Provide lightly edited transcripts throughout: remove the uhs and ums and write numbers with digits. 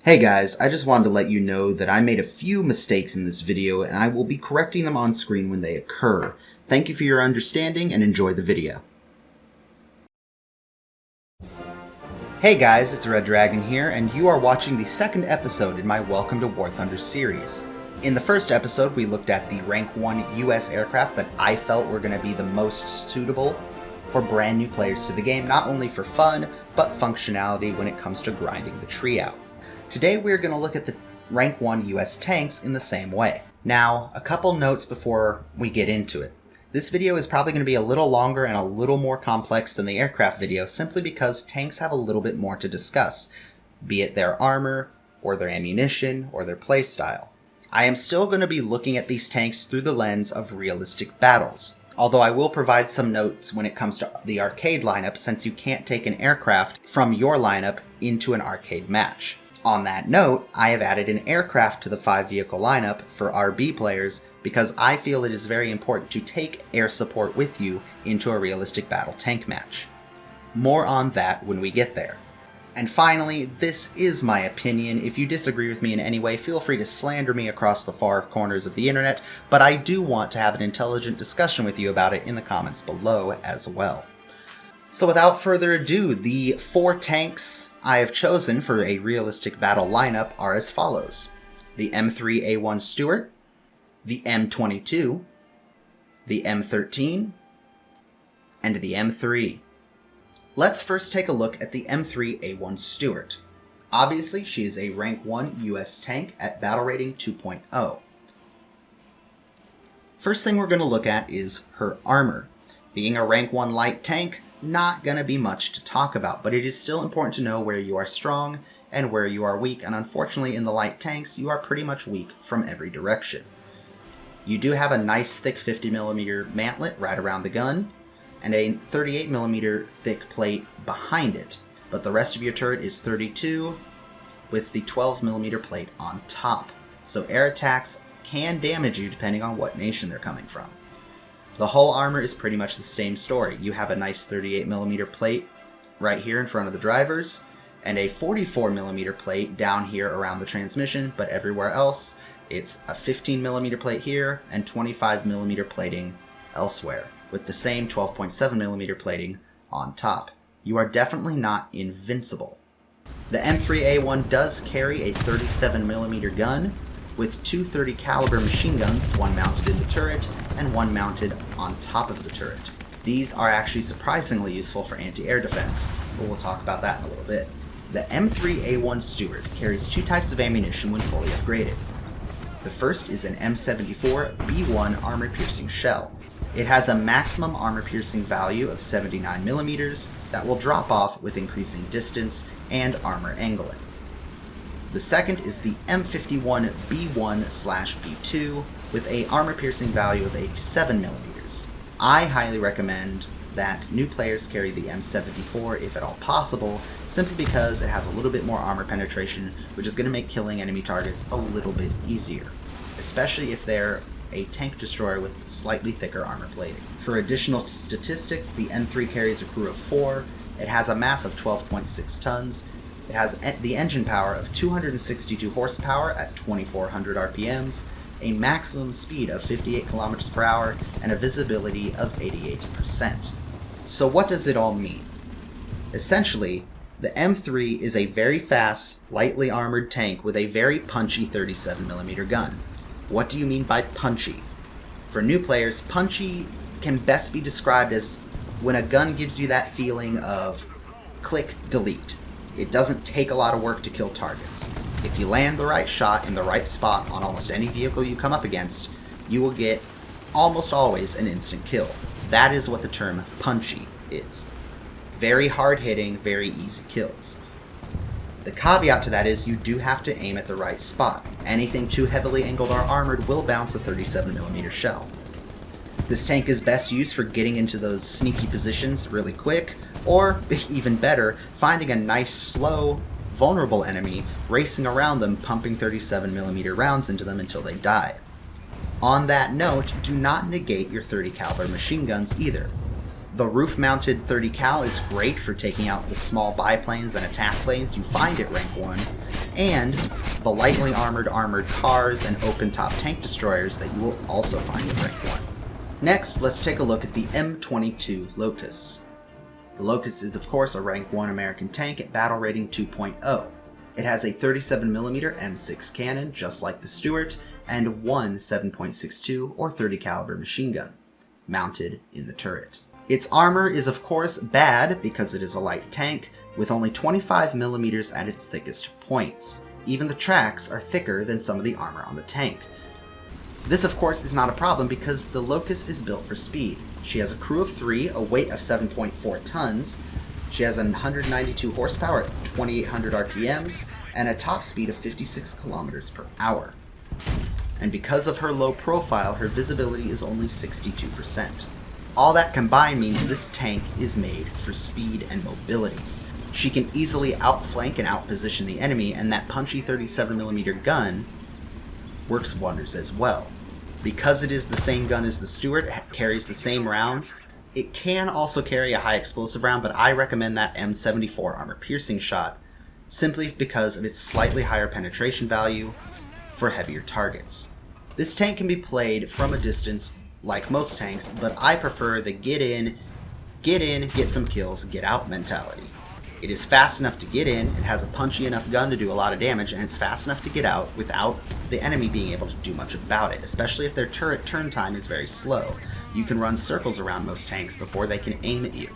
Hey guys, I just wanted to let you know that I made a few mistakes in this video and I will be correcting them on screen when they occur. Thank you for your understanding and enjoy the video. Hey guys, it's Red Dragon here and you are watching the second episode in my Welcome to War Thunder series. In the first episode we looked at the Rank 1 US aircraft that I felt were going to be the most suitable for brand new players to the game, not only for fun, but functionality when it comes to grinding the tree out. Today we're going to look at the Rank 1 US tanks in the same way. Now, a couple notes before we get into it. This video is probably going to be a little longer and a little more complex than the aircraft video simply because tanks have a little bit more to discuss, be it their armor, or their ammunition, or their playstyle. I am still going to be looking at these tanks through the lens of realistic battles, although I will provide some notes when it comes to the arcade lineup since you can't take an aircraft from your lineup into an arcade match. On that note, I have added an aircraft to the 5-vehicle lineup for RB players because I feel it is very important to take air support with you into a realistic battle tank match. More on that when we get there. And finally, this is my opinion. If you disagree with me in any way, feel free to slander me across the far corners of the internet, but I do want to have an intelligent discussion with you about it in the comments below as well. So without further ado, the 4 tanks I have chosen for a realistic battle lineup are as follows: the M3A1 Stuart, the M22, the M13, and the M3. Let's first take a look at the M3A1 Stuart. Obviously, she is a Rank 1 US tank at battle rating 2.0. First thing we're going to look at is her armor. Being a Rank 1 light tank, not going to be much to talk about, but it is still important to know where you are strong and where you are weak, and unfortunately in the light tanks you are pretty much weak from every direction. You do have a nice thick 50mm mantlet right around the gun, and a 38mm thick plate behind it, but the rest of your turret is 32 with the 12mm plate on top, so air attacks can damage you depending on what nation they're coming from. The hull armor is pretty much the same story. You have a nice 38mm plate right here in front of the drivers, and a 44mm plate down here around the transmission, but everywhere else it's a 15mm plate here and 25mm plating elsewhere, with the same 12.7mm plating on top. You are definitely not invincible. The M3A1 does carry a 37mm gun, with 2 30 caliber machine guns, one mounted in the turret and one mounted on top of the turret. These are actually surprisingly useful for anti-air defense, but we'll talk about that in a little bit. The M3A1 Stuart carries 2 types of ammunition when fully upgraded. The first is an M74 B1 armor-piercing shell. It has a maximum armor-piercing value of 79mm that will drop off with increasing distance and armor angling. The second is the M51 B1/B2 with a armor-piercing value of 87mm. I highly recommend that new players carry the M74 if at all possible, simply because it has a little bit more armor penetration, which is going to make killing enemy targets a little bit easier, especially if they're a tank destroyer with slightly thicker armor plating. For additional statistics, the M3 carries a crew of 4, it has a mass of 12.6 tons, it has the engine power of 262 horsepower at 2400 RPMs, a maximum speed of 58 kilometers per hour, and a visibility of 88%. So what does it all mean? Essentially, the M3 is a very fast, lightly armored tank with a very punchy 37mm gun. What do you mean by punchy? For new players, punchy can best be described as when a gun gives you that feeling of click, delete. It doesn't take a lot of work to kill targets. If you land the right shot in the right spot on almost any vehicle you come up against, you will get almost always an instant kill. That is what the term punchy is. Very hard hitting, very easy kills. The caveat to that is you do have to aim at the right spot. Anything too heavily angled or armored will bounce a 37mm shell. This tank is best used for getting into those sneaky positions really quick, or, even better, finding a nice, slow, vulnerable enemy, racing around them, pumping 37mm rounds into them until they die. On that note, do not negate your 30 caliber machine guns either. The roof-mounted 30 cal is great for taking out the small biplanes and attack planes you find at rank 1, and the lightly armored cars and open-top tank destroyers that you will also find at rank 1. Next, let's take a look at the M22 Locust. The Locust is of course a rank 1 American tank at battle rating 2.0. It has a 37mm M6 cannon, just like the Stuart, and one 7.62 or 30 caliber machine gun, mounted in the turret. Its armor is of course bad because it is a light tank, with only 25mm at its thickest points. Even the tracks are thicker than some of the armor on the tank. This of course is not a problem because the Locust is built for speed. She has a crew of 3, a weight of 7.4 tons, she has 192 horsepower at 2800 RPMs, and a top speed of 56 kilometers per hour. And because of her low profile, her visibility is only 62%. All that combined means this tank is made for speed and mobility. She can easily outflank and outposition the enemy, and that punchy 37mm gun works wonders as well. Because it is the same gun as the Stuart, it carries the same rounds, it can also carry a high explosive round, but I recommend that M74 armor piercing shot simply because of its slightly higher penetration value for heavier targets. This tank can be played from a distance like most tanks, but I prefer the get in, get some kills, get out mentality. It is fast enough to get in, it has a punchy enough gun to do a lot of damage, and it's fast enough to get out without the enemy being able to do much about it, especially if their turret turn time is very slow. You can run circles around most tanks before they can aim at you.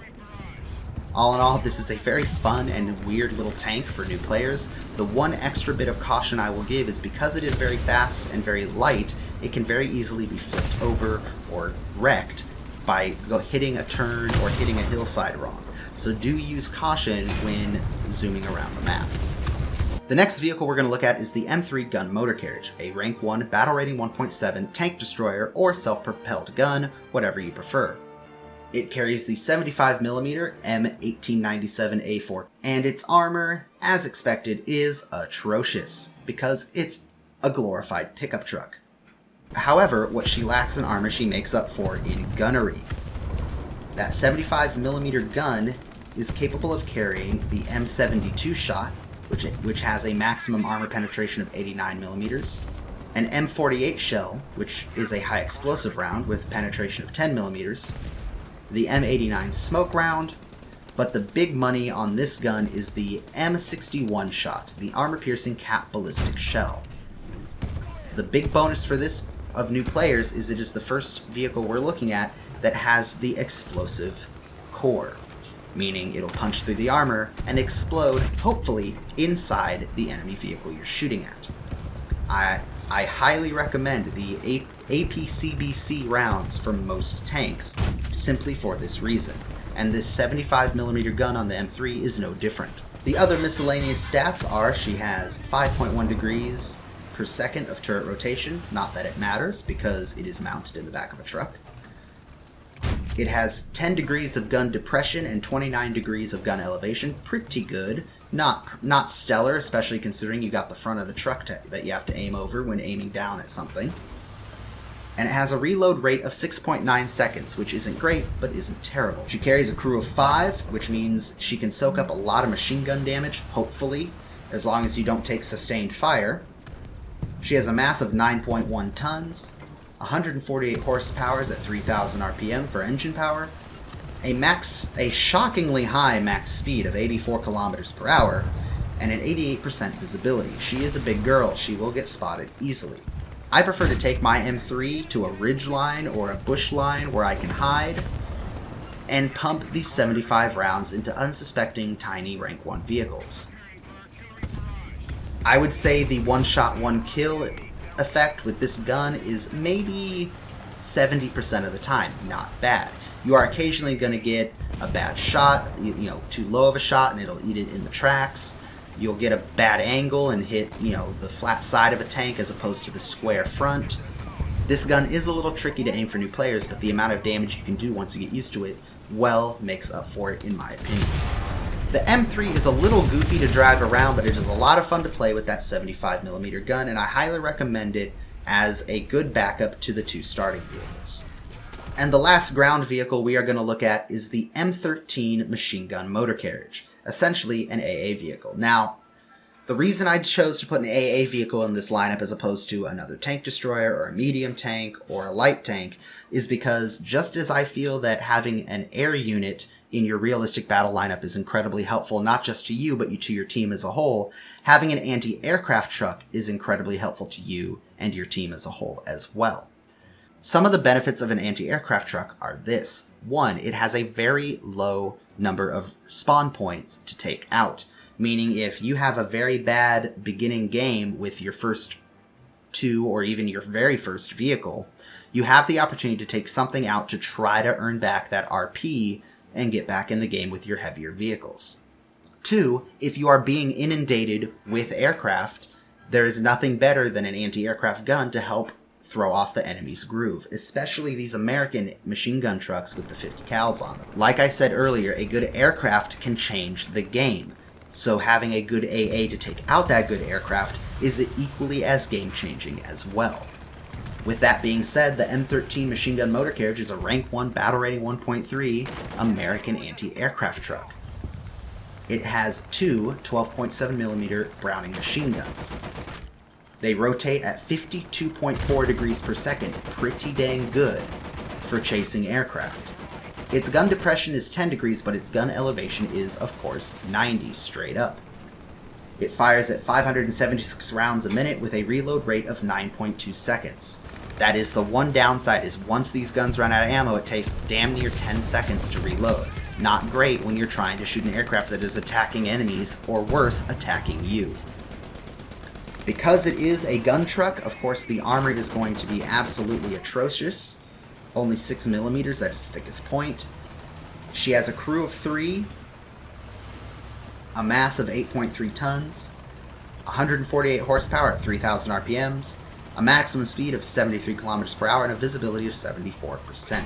All in all, this is a very fun and weird little tank for new players. The one extra bit of caution I will give is because it is very fast and very light, it can very easily be flipped over or wrecked by hitting a turn or hitting a hillside wrong. So do use caution when zooming around the map. The next vehicle we're going to look at is the M13 Motor Carriage, a rank 1 battle rating 1.7 tank destroyer or self-propelled gun, whatever you prefer. It carries the 75mm M1897A4, and its armor, as expected, is atrocious because it's a glorified pickup truck. However, what she lacks in armor she makes up for in gunnery. That 75mm gun is capable of carrying the M72 shot, which has a maximum armor penetration of 89mm, an M48 shell, which is a high explosive round with penetration of 10mm, the M89 smoke round, but the big money on this gun is the M61 shot, the armor-piercing cap ballistic shell. The big bonus for this of new players is it is the first vehicle we're looking at that has the explosive core, meaning it'll punch through the armor and explode, hopefully, inside the enemy vehicle you're shooting at. I highly recommend the APCBC rounds from most tanks, simply for this reason, and this 75mm gun on the M3 is no different. The other miscellaneous stats are she has 5.1 degrees per second of turret rotation, not that it matters because it is mounted in the back of a truck. It has 10 degrees of gun depression and 29 degrees of gun elevation, pretty good. Not stellar, especially considering you got the front of the truck that you have to aim over when aiming down at something. And it has a reload rate of 6.9 seconds, which isn't great, but isn't terrible. She carries a crew of 5, which means she can soak up a lot of machine gun damage, hopefully, as long as you don't take sustained fire. She has a mass of 9.1 tons, 148 horsepower at 3000 RPM for engine power, a shockingly high max speed of 84 kilometers per hour, and an 88% visibility. She is a big girl. She will get spotted easily. I prefer to take my M3 to a ridge line or a bush line where I can hide and pump these 75 rounds into unsuspecting tiny rank 1 vehicles. I would say the one shot, one kill effect with this gun is maybe 70% of the time. Not bad. You are occasionally going to get a bad shot, too low of a shot, and it'll eat it in the tracks. You'll get a bad angle and hit, the flat side of a tank as opposed to the square front. This gun is a little tricky to aim for new players, but the amount of damage you can do once you get used to it well makes up for it, in my opinion. The M3 is a little goofy to drive around, but it is a lot of fun to play with that 75mm gun, and I highly recommend it as a good backup to the two starting vehicles. And the last ground vehicle we are going to look at is the M13 Machine Gun Motor Carriage, essentially an AA vehicle. Now, the reason I chose to put an AA vehicle in this lineup as opposed to another tank destroyer or a medium tank or a light tank is because just as I feel that having an air unit in your realistic battle lineup is incredibly helpful, not just to you, but to your team as a whole, having an anti-aircraft truck is incredibly helpful to you and your team as a whole as well. Some of the benefits of an anti-aircraft truck are this. One, it has a very low number of spawn points to take out. Meaning if you have a very bad beginning game with your first two or even your very first vehicle, you have the opportunity to take something out to try to earn back that RP and get back in the game with your heavier vehicles. Two, if you are being inundated with aircraft, there is nothing better than an anti-aircraft gun to help throw off the enemy's groove, especially these American machine gun trucks with the 50 cals on them. Like I said earlier, a good aircraft can change the game. So having a good AA to take out that good aircraft is equally as game-changing as well. With that being said, the M13 Machine Gun Motor Carriage is a Rank 1 Battle Rating 1.3 American anti-aircraft truck. It has two 12.7mm Browning machine guns. They rotate at 52.4 degrees per second, pretty dang good for chasing aircraft. Its gun depression is 10 degrees, but its gun elevation is, of course, 90 straight up. It fires at 576 rounds a minute with a reload rate of 9.2 seconds. That is the one downside, is once these guns run out of ammo, it takes damn near 10 seconds to reload. Not great when you're trying to shoot an aircraft that is attacking enemies, or worse, attacking you. Because it is a gun truck, of course, the armor is going to be absolutely atrocious. Only 6mm at its thickest point. She has a crew of 3, a mass of 8.3 tons, 148 horsepower at 3,000 RPMs, a maximum speed of 73 kilometers per hour, and a visibility of 74%.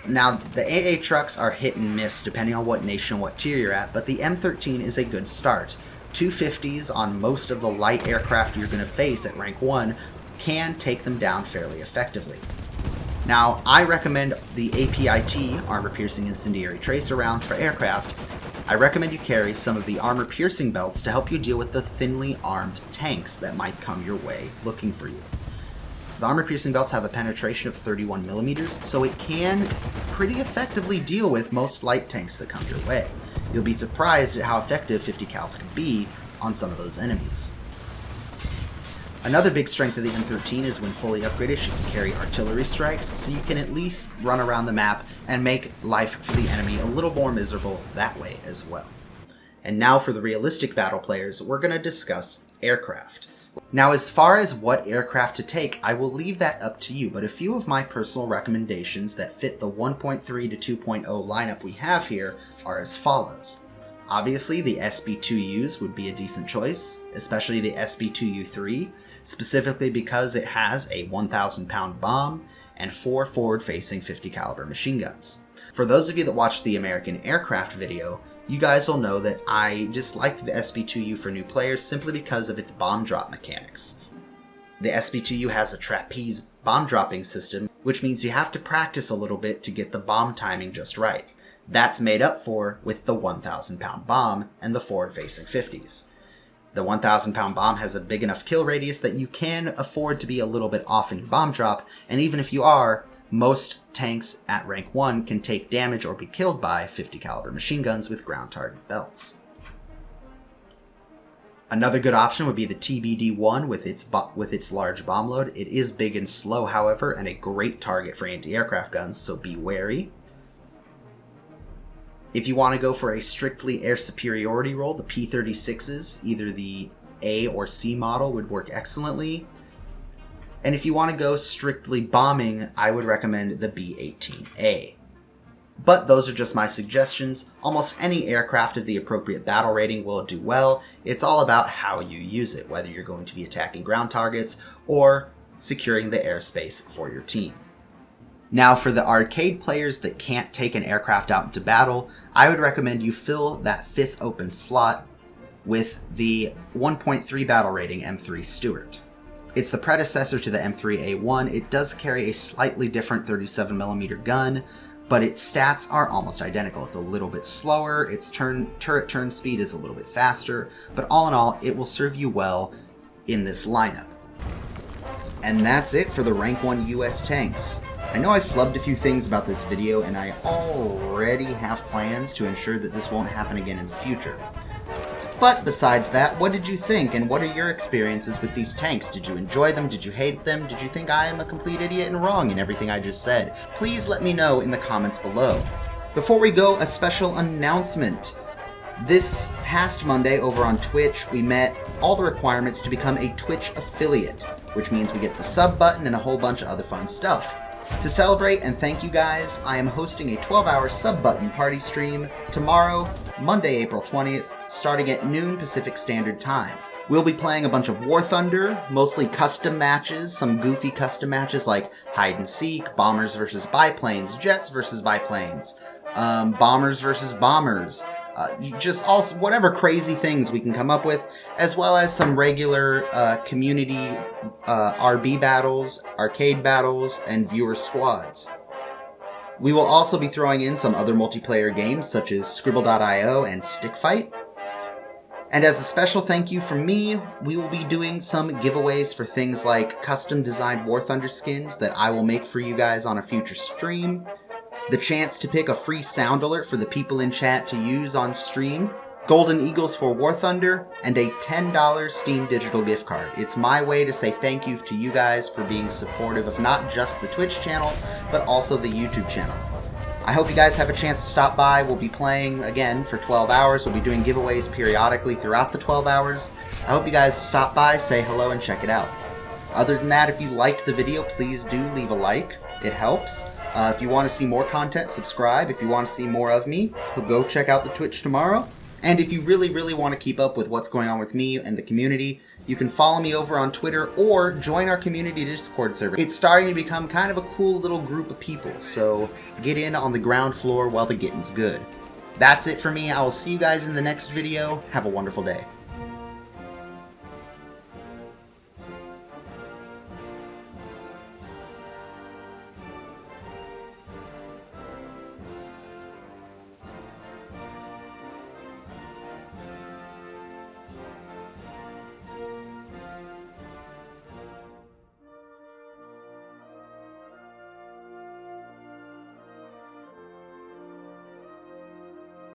Now, the AA trucks are hit and miss depending on what nation and what tier you're at, but the M13 is a good start. 250s on most of the light aircraft you're going to face at rank 1 can take them down fairly effectively. Now, I recommend the APIT, Armor Piercing Incendiary Tracer rounds for aircraft. I recommend you carry some of the armor piercing belts to help you deal with the thinly armed tanks that might come your way looking for you. The armor piercing belts have a penetration of 31mm, so it can pretty effectively deal with most light tanks that come your way. You'll be surprised at how effective 50 cals can be on some of those enemies. Another big strength of the M13 is when fully upgraded, she can carry artillery strikes, so you can at least run around the map and make life for the enemy a little more miserable that way as well. And now for the realistic battle players, we're going to discuss aircraft. Now, as far as what aircraft to take, I will leave that up to you, but a few of my personal recommendations that fit the 1.3 to 2.0 lineup we have here are as follows. Obviously, the SB2Us would be a decent choice, especially the SB2U3, specifically because it has a 1,000-pound bomb and 4 forward-facing 50 caliber machine guns. For those of you that watched the American aircraft video, you guys will know that I disliked the SB2U for new players simply because of its bomb drop mechanics. The SB2U has a trapeze bomb dropping system, which means you have to practice a little bit to get the bomb timing just right. That's made up for with the 1,000-pound bomb and the forward-facing 50s. The 1,000-pound bomb has a big enough kill radius that you can afford to be a little bit off in your bomb drop, and even if you are, most tanks at rank 1 can take damage or be killed by 50 caliber machine guns with ground target belts. Another good option would be the TBD-1 with its large bomb load. It is big and slow, however, and a great target for anti-aircraft guns, so be wary. If you want to go for a strictly air superiority role, the P-36s, either the A or C model, would work excellently. And if you want to go strictly bombing, I would recommend the B-18A. But those are just my suggestions. Almost any aircraft of the appropriate battle rating will do well. It's all about how you use it, whether you're going to be attacking ground targets or securing the airspace for your team. Now, for the arcade players that can't take an aircraft out into battle, I would recommend you fill that 5th open slot with the 1.3 battle rating M3 Stuart. It's the predecessor to the M3A1. It does carry a slightly different 37mm gun, but its stats are almost identical. It's a little bit slower, its turret turn speed is a little bit faster, but all in all, it will serve you well in this lineup. And that's it for the Rank 1 US tanks. I know I flubbed a few things about this video, and I already have plans to ensure that this won't happen again in the future. But besides that, what did you think, and what are your experiences with these tanks? Did you enjoy them? Did you hate them? Did you think I am a complete idiot and wrong in everything I just said? Please let me know in the comments below. Before we go, a special announcement. This past Monday over on Twitch, we met all the requirements to become a Twitch affiliate, which means we get the sub button and a whole bunch of other fun stuff. To celebrate and thank you guys, I am hosting a 12-hour sub button party stream tomorrow, Monday, April 20th, starting at noon Pacific Standard Time. We'll be playing a bunch of War Thunder, mostly custom matches, some goofy custom matches like hide and seek, bombers versus biplanes, jets versus biplanes, bombers versus bombers, just also whatever crazy things we can come up with, as well as some regular community RB battles, arcade battles, and viewer squads. We will also be throwing in some other multiplayer games such as Scribble.io and Stick Fight. And as a special thank you from me, we will be doing some giveaways for things like custom designed War Thunder skins that I will make for you guys on a future stream, the chance to pick a free sound alert for the people in chat to use on stream, Golden Eagles for War Thunder, and a $10 Steam digital gift card. It's my way to say thank you to you guys for being supportive of not just the Twitch channel, but also the YouTube channel. I hope you guys have a chance to stop by. We'll be playing again for 12 hours. We'll be doing giveaways periodically throughout the 12 hours. I hope you guys will stop by, say hello, and check it out. Other than that, if you liked the video, please do leave a like. It helps. If you want to see more content, subscribe. If you want to see more of me, go check out the Twitch tomorrow. And if you really want to keep up with what's going on with me and the community, you can follow me over on Twitter or join our community Discord server. It's starting to become kind of a cool little group of people, so get in on the ground floor while the getting's good. That's it for me. I will see you guys in the next video. Have a wonderful day.